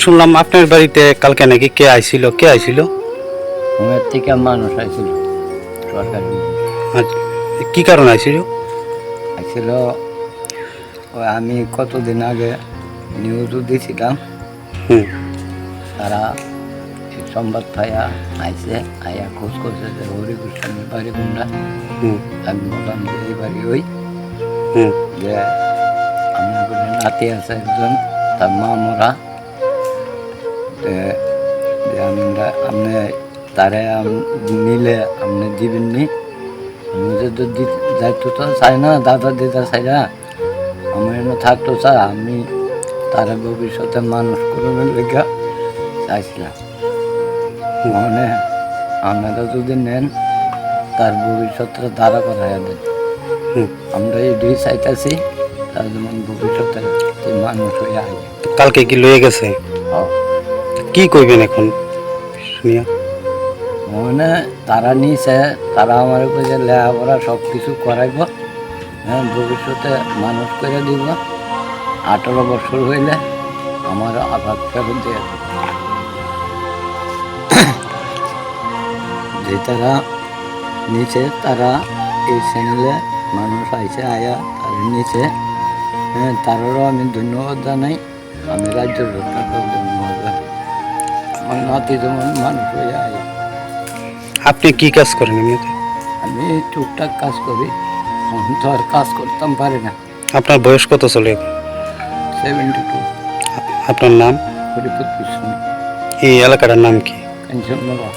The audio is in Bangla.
শুনলাম আপনার বাড়িতে কালকে নাকি কে আইছিল ঘুমের থেকে মানুষ আইছিল সরকারি আচ্ছা, কি কারণ আইছিল? আইছিল। ওই আমি কতদিন আগে নিউজও দিয়েছিলাম, হুম তারা এই সংবাদ পাইয়া আইসে, আইয়া খোঁজ করছে যে হরি গোস্বামীর বাড়ি কোনটা। হুম আমি বললাম যে এই বাড়ি ওই, হুম যে আমার ঘরে নাতি আছে একজন, তার মা মরা, যে আমরা আপনি তারে নিলে আপনি দিবেননি। আমি যদি যাইতো তো চাই না, দাদা দিদা চাই না, আমার এনে থাকতো চাই, আমি তারা ভবিষ্যতে মানুষ করবেন লেখা চাইছিলাম। মানে আপনারা যদি নেন তার ভবিষ্যৎটা দাঁড়া করাইয়া দেন। হুম। আমরা এটাই চাইতেছি, তার যেমন ভবিষ্যতে মানুষ হয়ে আয়। কালকে কি লয়ে গেছে? কি কইবেন এখন শুনিয়া? মানে তারা নিছে, তারা আমার কাছে লেখাপড়া সব কিছু করাইব, হ্যাঁ, ভবিষ্যতে মানুষ করে দিব। 18 বছর হইলে আমার আবার ফেরত দিয়ে দেব। যে তারা নিচে, তারা এই চ্যানেলে মানুষ আইসে, আয়া তারা নিচে, হ্যাঁ, তারারও আমি ধন্যবাদ জানাই। আমি রাজ্য সরকারকেও ধন্যবাদ জানাই। আমার নাতি যেমন মানুষ হয়ে আয়। আপনি কি কাজ করেন এমনিতে? আমি টুকটাক কাজ করি, আমি তো আর কাজ করতাম পারি না। আপনার বয়স কত চলে এখন? 72। আপনার নাম? হরিপদ কৃষ্ণ, এই এলাকাটার নাম কি? কাঞ্চননগর।